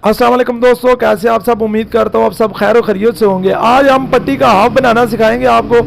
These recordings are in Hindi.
अस्सलाम वालेकुम दोस्तों, कैसे आप सब। उम्मीद करता हूँ आप सब खैर और खैरियत से होंगे। आज हम पट्टी का हाफ बनाना सिखाएंगे आपको।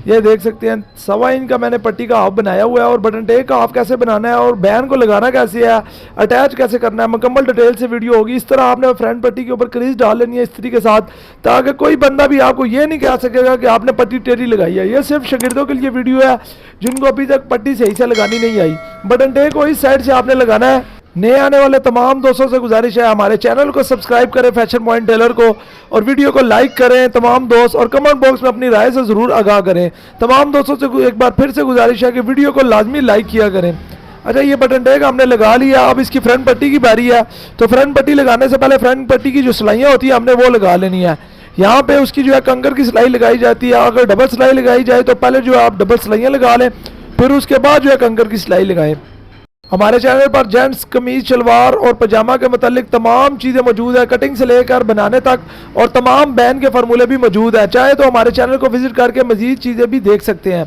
ये देख सकते हैं 1.25 इंच का मैंने पट्टी का हाफ बनाया हुआ है और बटन टेक का हाफ कैसे बनाना है और बैन को लगाना कैसे है, अटैच कैसे करना है, मुकम्मल डिटेल से वीडियो होगी। इस तरह आपने फ्रंट पट्टी के ऊपर क्रीज डाल लेनी है इस्त्री के साथ, ताकि कोई बंदा भी आपको ये नहीं कह सकेगा कि आपने पट्टी टेढ़ी लगाई है। ये सिर्फ शागिर्दों के लिए वीडियो है जिनको अभी तक पट्टी सही से लगानी नहीं आई। बटन टेक को इस साइड से आपने लगाना है। नए आने वाले तमाम दोस्तों से गुजारिश है हमारे चैनल को सब्सक्राइब करें फैशन पॉइंट टेलर को, और वीडियो को लाइक करें तमाम दोस्त, और कमेंट बॉक्स में अपनी राय से ज़रूर आगाह करें। तमाम दोस्तों से एक बार फिर से गुजारिश है कि वीडियो को लाजमी लाइक किया करें। अच्छा, ये बटन टैग हमने लगा लिया, अब इसकी फ्रंट पट्टी की बारी है। तो फ्रंट पट्टी लगाने से पहले फ्रंट पट्टी की जो सिलाइयाँ होती है हमने वो लगा लेनी है। यहाँ पे उसकी जो है कंकर की सिलाई लगाई जाती है। अगर डबल सिलाई लगाई जाए तो पहले जो है आप डबल सिलाइयाँ लगा लें, फिर उसके बाद जो है कंकर की सिलाई लगाएं। हमारे चैनल पर जेंट्स कमीज शलवार और पजामा के मतलब तमाम चीज़ें मौजूद है, कटिंग से लेकर बनाने तक, और तमाम बैन के फार्मूले भी मौजूद है। चाहे तो हमारे चैनल को विजिट करके मजीद चीज़ें भी देख सकते हैं।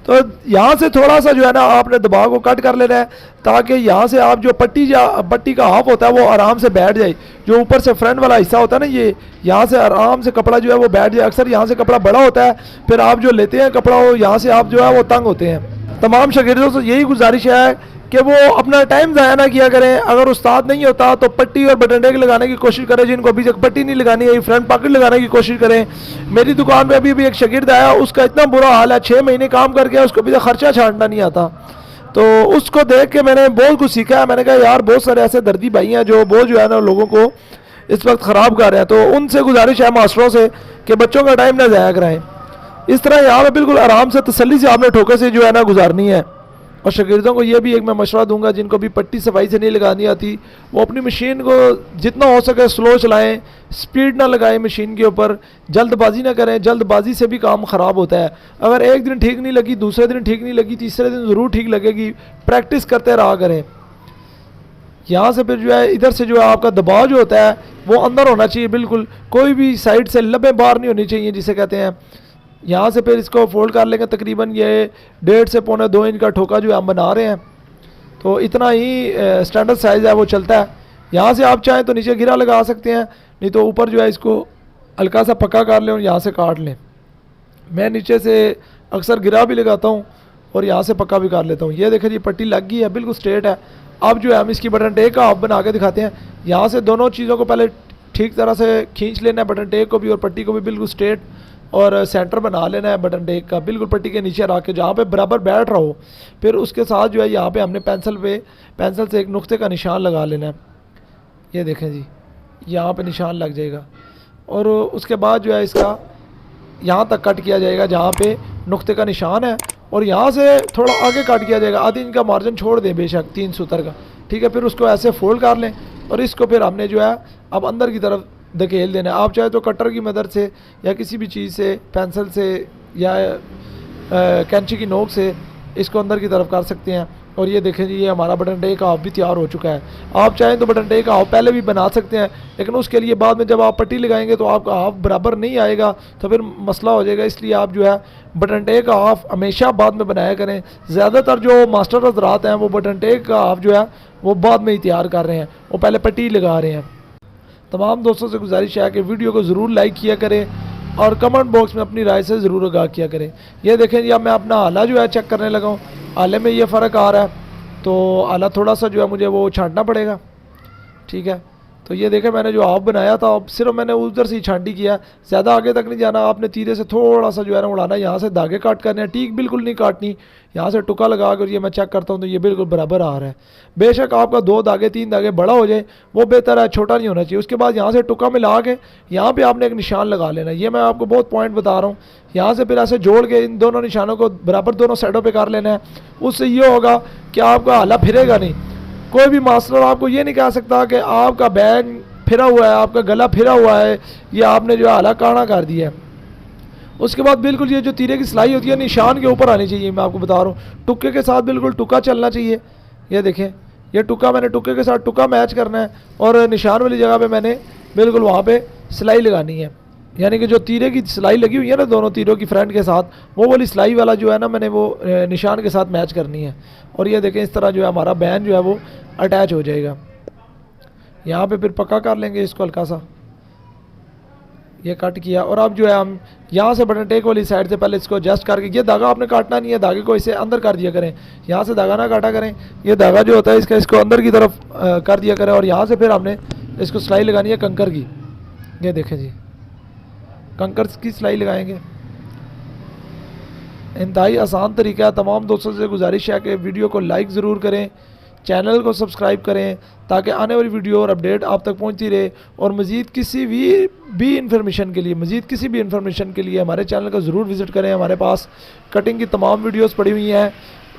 तो यहाँ से थोड़ा सा जो है ना आपने दबाव को कट कर लेना है, ताकि यहाँ से आप जो पट्टी का हाफ होता है वो आराम से बैठ जाए। जो ऊपर से फ्रंट वाला हिस्सा होता है ना, ये यहाँ से आराम से कपड़ा जो है वो बैठ जाए। अक्सर यहाँ से कपड़ा बड़ा होता है, फिर आप जो लेते हैं कपड़ा वो यहाँ से आप जो है वो तंग होते हैं। तमाम शागिर्दों से यही गुजारिश है कि वो अपना टाइम ज़ाया ना किया करें। अगर उस्ताद नहीं होता तो पट्टी और बटन टेक लगाने की कोशिश करें। जिनको अभी तक पट्टी नहीं लगानी है फ्रंट पॉकेट लगाने की कोशिश करें। मेरी दुकान पे अभी भी एक शागिर्द आया, उसका इतना बुरा हाल है, 6 महीने काम करके उसको अभी तक खर्चा छांटना नहीं आता। तो उसको देख के मैंने बहुत कुछ सीखा है। मैंने कहा यार बहुत सारे ऐसे दर्दी भाई हैं जो बहुत जो है ना लोगों को इस वक्त ख़राब कर रहे हैं। तो उनसे गुजारिश है मास्टरों से कि बच्चों का टाइम ना ज़ाया कराएँ। इस तरह यहाँ पर बिल्कुल आराम से तसल्ली से आपने ठोकर से जो है ना गुजारनी है। और शागिर्दों को ये भी एक मैं मशवरा दूंगा जिनको भी पट्टी सफाई से नहीं लगानी आती, वो अपनी मशीन को जितना हो सके स्लो चलाएं, स्पीड ना लगाएं मशीन के ऊपर, जल्दबाजी ना करें। जल्दबाजी से भी काम ख़राब होता है। अगर एक दिन ठीक नहीं लगी, दूसरे दिन ठीक नहीं लगी, तीसरे दिन ज़रूर ठीक लगेगी। प्रैक्टिस करते रहा करें। यहाँ से फिर जो है इधर से जो है आपका दबाव जो होता है वो अंदर होना चाहिए बिल्कुल, कोई भी साइड से लबे बाहर नहीं होनी चाहिए जिसे कहते हैं। यहाँ से फिर इसको फोल्ड कर लेंगे। तकरीबन ये 1.5 से 1.25 इंच का ठोका जो हम बना रहे हैं, तो इतना ही स्टैंडर्ड साइज़ है वो चलता है। यहाँ से आप चाहें तो नीचे गिरा लगा सकते हैं, नहीं तो ऊपर जो है इसको हल्का सा पक्का कर लें और यहाँ से काट लें। मैं नीचे से अक्सर गिरा भी लगाता हूँ और यहाँ से पक्का भी कर लेता हूँ। ये देखें ये पट्टी लग गई है, बिल्कुल स्ट्रेट है। अब जो है हम इसकी बटन टेक का हाफ बना के दिखाते हैं। यहाँ से दोनों चीज़ों को पहले ठीक तरह से खींच लेना है, बटन टेक को भी और पट्टी को भी बिल्कुल स्ट्रेट, और सेंटर बना लेना है बटन टेक का बिल्कुल पट्टी के नीचे रख के जहाँ पे बराबर बैठ रहा हो। फिर उसके साथ जो है यहाँ पे हमने पेंसिल से एक नुक्ते का निशान लगा लेना है। ये देखें जी, यहाँ पे निशान लग जाएगा, और उसके बाद जो है इसका यहाँ तक कट किया जाएगा जहाँ पे नुक्ते का निशान है, और यहाँ से थोड़ा आगे कट किया जाएगा। आधी इंच का मार्जिन छोड़ दें बेशक 3 सूत्र का, ठीक है। फिर उसको ऐसे फोल्ड कर लें और इसको फिर हमने जो है अब अंदर की तरफ धकेल देना है। आप चाहे तो कटर की मदद से या किसी भी चीज़ से, पेंसिल से या कैंची की नोक से इसको अंदर की तरफ कर सकते हैं। और ये देखें जी, ये हमारा बटन टेक का हाफ भी तैयार हो चुका है। आप चाहें तो बटन टेक का हाफ पहले भी बना सकते हैं, लेकिन उसके लिए बाद में जब आप पट्टी लगाएंगे तो आपका हाफ बराबर नहीं आएगा, तो फिर मसला हो जाएगा। इसलिए आप जो है बटन टेक का हाफ हमेशा बाद में बनाया करें। ज़्यादातर जो मास्टर हज़रात हैं वो बटन टेक का हाफ जो है वो बाद में ही तैयार कर रहे हैं, वो पहले पट्टी लगा रहे हैं। तमाम दोस्तों से गुजारिश है कि वीडियो को ज़रूर लाइक किया करें और कमेंट बॉक्स में अपनी राय से ज़रूर आगाह किया करें। ये देखें जी, अब मैं अपना आला जो है चेक करने लगा हूँ। आले में ये फ़र्क आ रहा है, तो आला थोड़ा सा जो है मुझे वो छांटना पड़ेगा, ठीक है। तो ये देखें मैंने जो हाफ बनाया था अब सिर्फ मैंने उधर से ही छांटी किया, ज़्यादा आगे तक नहीं जाना। आपने तीरे से थोड़ा सा जो है ना उड़ाना, यहाँ से धागे काट करने हैं, टीक बिल्कुल नहीं काटनी। यहाँ से टुका लगा कर ये मैं चेक करता हूँ तो ये बिल्कुल बराबर आ रहा है। बेशक आपका 2 धागे 3 धागे बड़ा हो जाए वो बेहतर है, छोटा नहीं होना चाहिए। उसके बाद यहाँ से टुका मिला के यहाँ पे आपने एक निशान लगा लेना। ये मैं आपको बहुत पॉइंट बता रहा हूँ। यहाँ से फिर ऐसे जोड़ के इन दोनों निशानों को बराबर दोनों साइडों पर कर लेना है। उससे ये होगा कि आपका आला फिरेगा नहीं। कोई भी मास्टर आपको ये नहीं कह सकता कि आपका बैन फिरा हुआ है, आपका गला फिरा हुआ है, ये आपने जो है आला काना कर दिया है। उसके बाद बिल्कुल ये जो तीरे की सिलाई होती है निशान के ऊपर आनी चाहिए। मैं आपको बता रहा हूँ टुक्के के साथ बिल्कुल टुक्का चलना चाहिए। ये देखें ये टुक्का मैंने टुक्के के साथ टुक्का मैच करना है, और निशान वाली जगह पे मैंने बिल्कुल वहाँ पे सिलाई लगानी है। यानी कि जो तीरे की सिलाई लगी हुई है ना दोनों तीरों की फ्रंट के साथ, वो वाली सिलाई वाला जो है ना मैंने वो निशान के साथ मैच करनी है। और ये देखें इस तरह जो है हमारा बैन जो है वो अटैच हो जाएगा। यहाँ पे फिर पक्का कर लेंगे इसको हल्का सा, ये कट किया। और अब जो है हम यहाँ से बटन टेक वाली साइड से पहले इसको एडजस्ट करके, ये धागा आपने काटना नहीं है, धागे को इसे अंदर कर दिया करें, यहाँ से धागा ना काटा करें, ये धागा जो होता है इसका इसको अंदर की तरफ कर दिया करें। और यहाँ से फिर हमने इसको सिलाई लगानी है कंकर की, ये देखें जी कंकर की सिलाई लगाएंगे। इंतहाई आसान तरीका है। तमाम दोस्तों से गुजारिश है कि वीडियो को लाइक ज़रूर करें, चैनल को सब्सक्राइब करें ताकि आने वाली वीडियो और अपडेट आप तक पहुंचती रहे। और मज़ीद किसी भी इंफॉर्मेशन के लिए, मज़ीद किसी भी इंफॉर्मेशन के लिए हमारे चैनल को ज़रूर विज़िट करें। हमारे पास कटिंग की तमाम वीडियोस पड़ी हुई हैं,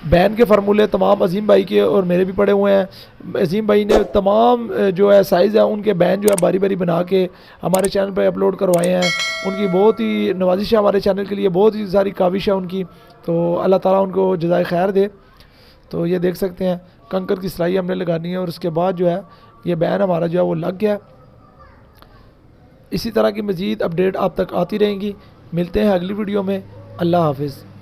बैन के फार्मूले तमाम अजीम भाई के और मेरे भी पड़े हुए हैं। अजीम भाई ने तमाम जो है साइज़ है उनके बैन जो है बारी बारी बना के हमारे चैनल पर अपलोड करवाए हैं। उनकी बहुत ही नवाजिश है हमारे चैनल के लिए, बहुत ही सारी काविश है उनकी, तो अल्लाह ताला उनको जज़ाए खैर दे। तो ये देख सकते हैं कंकर की सिलाई हमने लगानी है और उसके बाद जो है ये बैन हमारा जो है वो लग गया। इसी तरह की मज़ीद अपडेट आप तक आती रहेंगी। मिलते हैं अगली वीडियो में। अल्लाह हाफिज़।